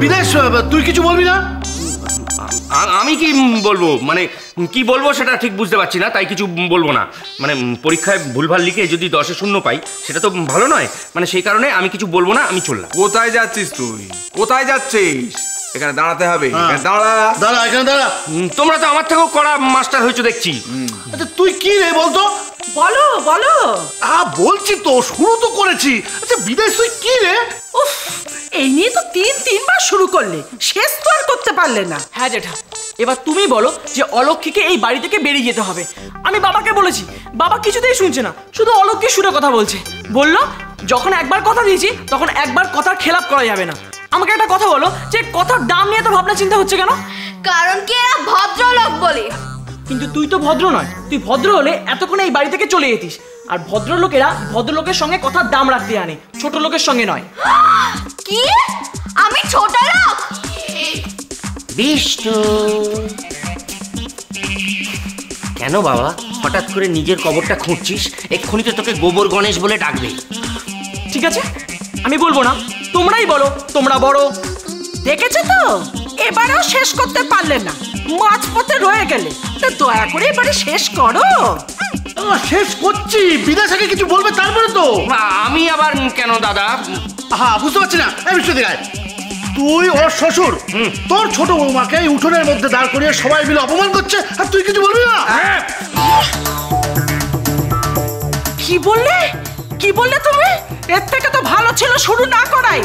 বিদেশ তুই কিছু বলবি না? আমি কি বলবো, মানে কি বলবো সেটা ঠিক বুঝতে পারছি না, তাই কিছু বলবো না। মানে পরীক্ষায় ভুলভাল লিখে যদি 10-এ 0 পাই সেটা তো ভালো নয়, মানে সেই কারণে আমি কিছু বলবো না, আমি চললাম। কোথায় যাচ্ছিস তুই? কোথায় যাচ্ছিস? এখানে দাঁড়াতে হবে। দাঁড়া দাঁড়া, এখানে দাঁড়া। তোমরা তো আমার থেকেও কড়া মাস্টার হয়েছো দেখছি। আচ্ছা তুই কি রে বলতো? বলো বলো। বলছি তো, শুরু তো করেছি। আচ্ছা বিদেশ তুই কি রে? উফ, এই নিয়ে তো 3-3বার শুরু করলে, শেষ তো আর করতে পারলে না। হ্যাঁ জেঠা, এবার তুমি বলো যে অলক্ষীকে এই বাড়ি থেকে বেরিয়ে যেতে হবে। আমি বাবাকে বলেছি, বাবা কিছুতেই শুনছে না, শুধু অলক্ষী সুরে কথা বলছে। বললো যখন একবার কথা দিয়েছি তখন একবার কথার খেলাপ করা যাবে না। আমাকে একটা কথা বলো, যে কথার দাম নিয়ে তো ভাবনা চিন্তা হচ্ছে কেন? কারণ কি এরা ভদ্রলোক বলে। কিন্তু তুই তো ভদ্র নয়, তুই ভদ্র হলে এতক্ষণ এই বাড়ি থেকে চলে যেতিস। আর ভদ্রলোকেরা ভদ্রলোকের সঙ্গে কথার দাম রাখতে আনে, ছোট লোকের সঙ্গে নয়। কি? আমি ছোট লোক? বিষ্টু, কেন বাবা হঠাৎ করে নিজের কবরটা খুঁড়ছিস? এক্ষুনি তো তোকে গোবর গণেশ বলে ডাকবে। ঠিক আছে, আমি বলবো না, তোমরাই বলো, তোমরা বড়। দেখেছো তো, এবারেও শেষ করতে পারলে না, মাঝপথে রয়ে গেলে। তো দয়া করে এবারে শেষ করো। শেষ করছি, বিদেশ আগে কিছু বলবে তারপরে তো। আমি আবার কেন দাদা? বুঝতে পারছি না। তুই ওর শ্বশুর, তোর ছোট বৌমাকে উঠোনের মধ্যে দাঁড় করিয়ে সবাই মিলে অপমান করছে, আর তুই কিছু বলবি না? কি বললে? কি বললে তুমি? এর থেকে তো ভালো ছিল শুরু না করাই।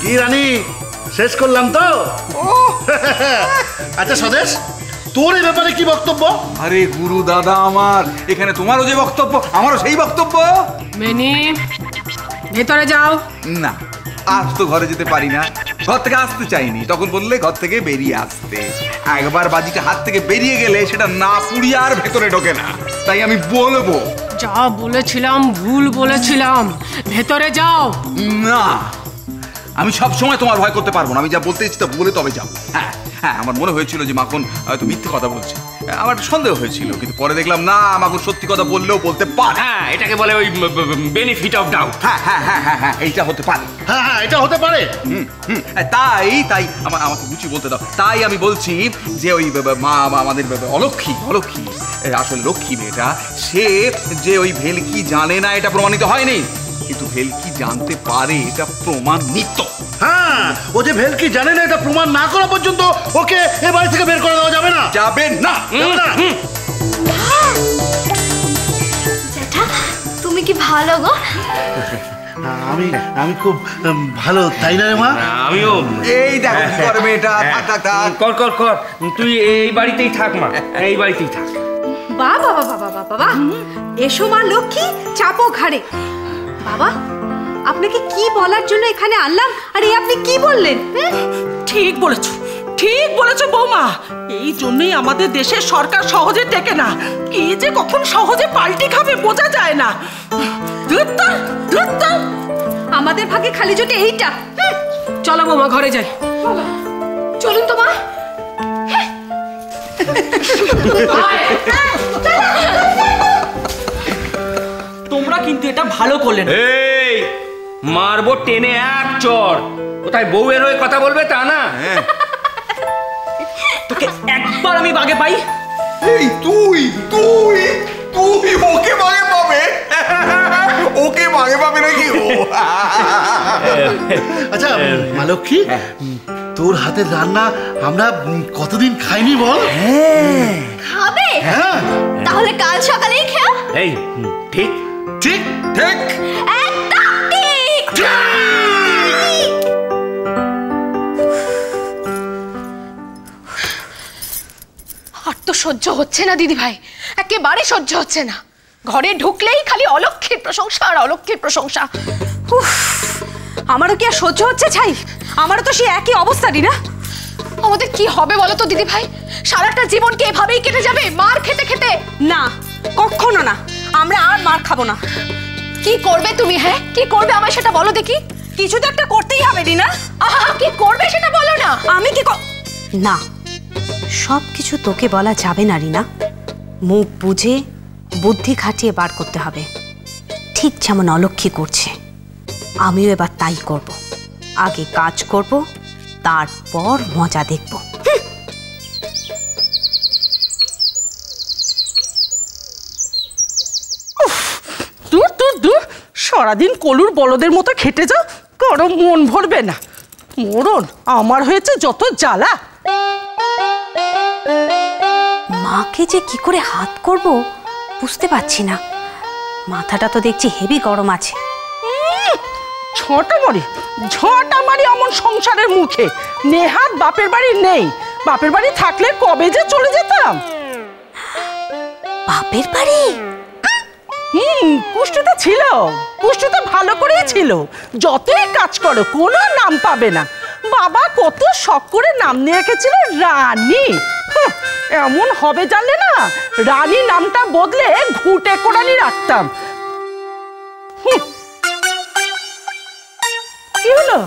কি রানী, শেষ করলাম তো? আচ্ছা স্বদেশ, তোর এই ব্যাপারে কি বক্তব্য? আরে গুরু দাদা আমার, এখানে তোমারও যে বক্তব্য আমারও সেই বক্তব্য। মেনি, ভেতরে যাও। না, আজ তো ঘরে যেতে পারি না, ঘর থেকে আসতে চাইনি। তখন বললে ঘর থেকে বেরিয়ে আসতে। একবার বাজিটা হাত থেকে বেরিয়ে গেলে সেটা না পুড়িয়ে আর ভেতরে ঢোকে না, তাই আমি বলবো। যা বলেছিলাম ভুল বলেছিলাম, ভেতরে যাও। না, আমি সব সময় তোমার ভয় করতে পারবো না। আমি যা বলতে ইচ্ছি তা বলে তবে যাবো। হ্যাঁ হ্যাঁ, আমার মনে হয়েছিল যে মাখন হয়তো মিথ্যে কথা বলছে, আমার সন্দেহ হয়েছিল, কিন্তু পরে দেখলাম না, মাখন সত্যি কথা বললেও বলতে পারে। হ্যাঁ, এটাকে বলে ওই বেনিফিট অফ ডাউট। হ্যাঁ হ্যাঁ হ্যাঁ হ্যাঁ হ্যাঁ, এইটা হতে পারে। হ্যাঁ হ্যাঁ, এটা হতে পারে। তাই তাই আমাকে বুঝি বলতে দাও। তাই আমি বলছি যে ওই মা আমাদের অলক্ষী, অলক্ষী আসলে লক্ষ্মী মেয়েটা, সে যে ওই ভেলকি জানে না এটা প্রমাণিত হয়নি, কিন্তু ভেলকি জানতে পারে এটা প্রমাণিত। হ্যাঁ, ও যে ভেলকি জানে না এটা প্রমাণ না করা পর্যন্ত ওকে এ বাড়ি থেকে বের করে দেওয়া যাবে না। যাবে না। জ্যাঠা, তুমি কি ভালো গো? আমি খুব ভালো, তাই না রে মা? আমিও। এই দেখো কি করে মেয়েটা। কর কর কর, তুই এই বাড়িতেই থাক মা, এই বাড়িতেই থাক। বাবা বাবা বাবা বাবা, এসো মা লক্ষ্মী, চাপো ঘাড়ে। বাবা, আপনাকে কি বলার জন্য এখানে আনলাম, আর এই আপনি কি বললেন? ঠিক বলেছো, ঠিক বলেছো বৌমা। এই জন্যই আমাদের দেশের সরকার সহজে টেকে না। কি যে কখন সহজে পাল্টি খাবে বোঝা যায় না। আমাদের ভাগে খালি জোটে এইটা। চলো বৌমা, ঘরে যাই। চলুন তো মা। তোমরা কিন্তু এটা ভালো করলে না। এই মারবো টেনে এক চড়। কোথায় বউয়ের হয়ে কথা বলবে তা না? তোকে একবার আমি বাগে পাই। এই তুই তুই তুই ওকে বাগে পাবে? ওকে বাগে পাবে নাকি? আচ্ছা মা লক্ষ্মী, তোর হাতের রান্না আমরা কতদিন খাইনি বল? খাবে? হ্যাঁ, তাহলে কাল সকালেই খেও। এই ঠিক ঠিক ঠিক একদম ঠিক। আর তো সহ্য হচ্ছে না দিদি ভাই, একেবারে সহ্য হচ্ছে না। ঘরে ঢুকলেই খালি অলক্ষীর প্রশংসা আর অলক্ষীর প্রশংসা। আমারও কি আর সহ্য হচ্ছে ছাই? আমারও তো সেই একই অবস্থারই না। আমাদের কি হবে বলো তো দিদি ভাই? সারাটা জীবন কি এভাবেই কেটে যাবে মার খেতে খেতে? না, কখনো না, আমরা আর মার খাবো না। কি করবে তুমি? হ্যাঁ, কি করবে আমায় সেটা বলো দেখি। কিছু তো একটা করতেই হবে রিনা। আহা, কি করবে সেটা বলো না। আমি কি না, সব কিছু তোকে বলা যাবে না রিনা। মুখ বুঝে বুদ্ধি খাটিয়ে বার করতে হবে, ঠিক যেমন অলক্ষী করছে। আমিও এবার তাই করব। আগে কাজ করব, তারপর মজা দেখব। দূর দূর দূর, সারাদিন কলুর বলদের মতো খেটে যাও, কারো মন ভরবে না। মরণ আমার হয়েছে যত জ্বালা। মাকে যে কি করে হাত করব বুঝতে পারছি না। মাথাটা তো দেখছি হেভি গরম আছে। ঝটা মারি অমন সংসারের মুখে। নেহাত বাপের বাড়ি নেই, বাপের বাড়ি থাকলে কবে যে চলে যেতাম। বাপের বাড়ি? কুষ্টিতে ছিল, কুষ্টিতে ভালো করেই ছিল। যতই কাজ করো কোনো নাম পাবে না। বাবা কত শখ করে নাম নিয়ে রেখেছিল রানী। এমন হবে জানলে না, রানী নামটা বদলে ঘুটে কোড়ানি রাখতাম। কি হলো?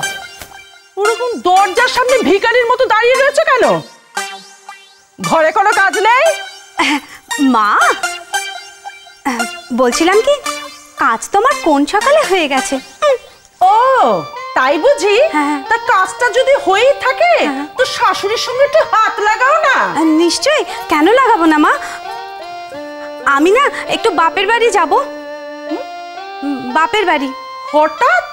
ওরকম দরজার সামনে ভিখারির মতো দাঁড়িয়ে রয়েছে কেন? ঘরে কোনো কাজ নেই? মা, বলছিলাম কি, কাজ তো আমার কোন সকালে হয়ে গেছে। ও তাই বুঝি? হ্যাঁ। তা কাজটা যদি হয়েই থাকে তো শাশুড়ির সঙ্গে একটু হাত লাগাও না। নিশ্চয়ই, কেন লাগাবো না মা। আমি না একটু বাপের বাড়ি যাব। বাপের বাড়ি? হঠাৎ?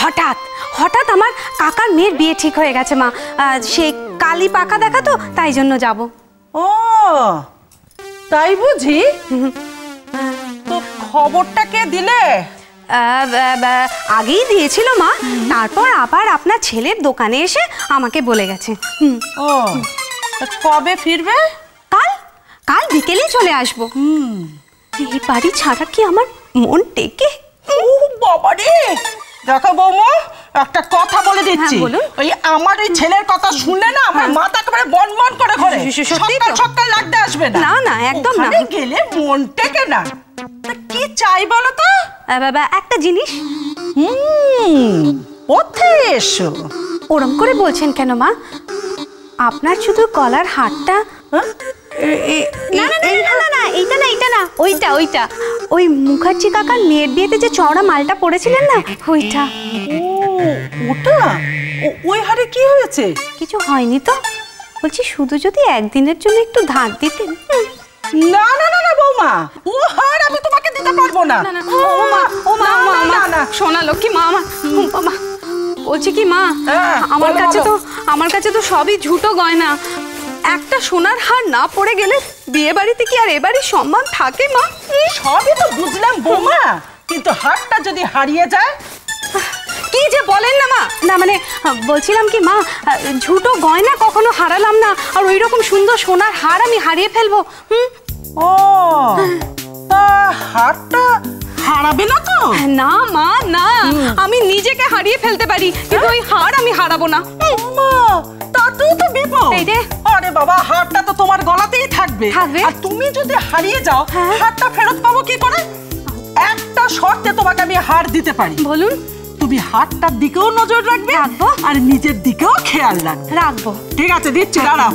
হঠাৎ হঠাৎ আমার কাকার মেয়ের বিয়ে ঠিক হয়ে গেছে মা। সে কালি পাকা দেখা তো, তাই জন্য যাব। ও তাই বুঝি? তো খবরটা কে দিলে? আগেই দিয়েছিল মা, তারপর আবার আপনার ছেলের দোকানে এসে আমাকে বলে গেছে। ও তা কবে ফিরবে? কাল, কাল বিকেলেই চলে আসবো। এই বাড়ি ছাড়া কি আমার মন টেকে? ও বাবা রে! দেখো বৌমা, একটা কথা বলে দিচ্ছি। হ্যাঁ, বলুন। ওই আমার ওই ছেলের কথা শুনলে না আমার মাথা একেবারে বনবন করে ঘোরে। সত্যি তো? সকাল লাগতে আসবে না। না না, একদম না। ওখানে গেলে মন টেকে না। তা কি চাই বলো তো? একটা জিনিস। ওতে এসো। ওরম করে বলছেন কেন মা? আপনার শুধু গলার হারটা। না না না না না, এইটা না, এইটা না, ওইটা ওইটা। ওই মুখার্জি কাকার মেয়ের বিয়েতে যে চওড়া মালটা পরেছিলেন না, ওইটা। ওটা? ওই হারে কি হয়েছে? কিছু হয়নি তো। বলছি শুধু যদি একদিনের জন্য একটু ধার দিতেন। না না না না বৌমা, ও হার আমি তোমাকে দিতে পারবো না। ও মা, ও মা, ও মা, না, না, না। সোনা লক্ষ্মী মা আমার। মা বলছি কি মা, হ্যাঁ, আমার কাছে তো সবই ঝুটো গয়না। একটা সোনার হার না পড়ে গেলে বিয়ে বাড়িতে কি আর এ বাড়ির সম্মান থাকে মা? সবই তো বুঝলাম বৌমা, কিন্তু হারটা যদি হারিয়ে যায়? কি যে বলেন না মা। না মানে বলছিলাম কি মা, ঝুটো গয়না কখনো হারালাম না, আর ওই রকম সুন্দর সোনার হার আমি হারিয়ে ফেলবো? ও তা হারটা হারাবে না তো? না মা না, আমি নিজেকে হারিয়ে ফেলতে পারি, কিন্তু ওই হার আমি হারাবো না। মা তাতেও তো বিপদ। এই রে। আরে বাবা, হারটা তো তোমার গলাতেই থাকবে। আর তুমি যদি হারিয়ে যাও, হারটা ফেরত পাবো কি করে? একটা শর্তে তোমাকে আমি হার দিতে পারি। বলুন। তুমি হারটার দিকেও নজর রাখবে, রাখবো। আর নিজের দিকেও খেয়াল রাখবে। রাখবো। ঠিক আছে, দিচ্ছি, দাঁড়াও।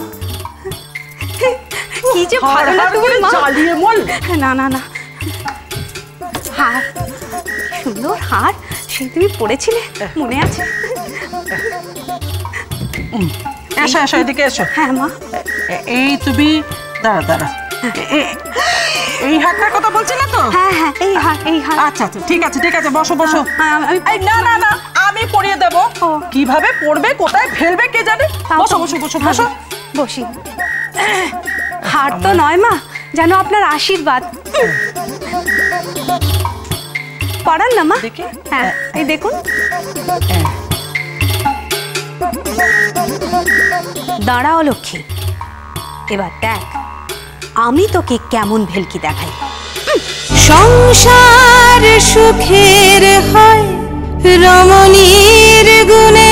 কি যে ভালো না তুমি মা। চালিয়ে মল। না না না, হার, সুন্দর হার, সে তুমি পড়েছিলে, মনে আছে? এসো এসো, এদিকে এসো। হ্যাঁ মা। এই তুমি দাঁড়া দাঁড়া, এই হারটার কথা বলছিলে তো? হ্যাঁ হ্যাঁ, এই হার, এই হার। আচ্ছা আচ্ছা, ঠিক আছে ঠিক আছে, বসো বসো। আমি না না না, আমি পরিয়ে দেবো। ও। কিভাবে পড়বে, কোথায় ফেলবে কে জানে। বসো বসো বসো বসো। বসি। হার তো নয় মা, যেন আপনার আশীর্বাদ। পড়ান না মা। দেখি। হ্যাঁ, এই দেখুন। দাঁড়াও লক্ষ্মী, এবার দেখ আমি তোকে কেমন ভেলকি দেখাই। সংসার সুখের হয় রমণীর গুণে।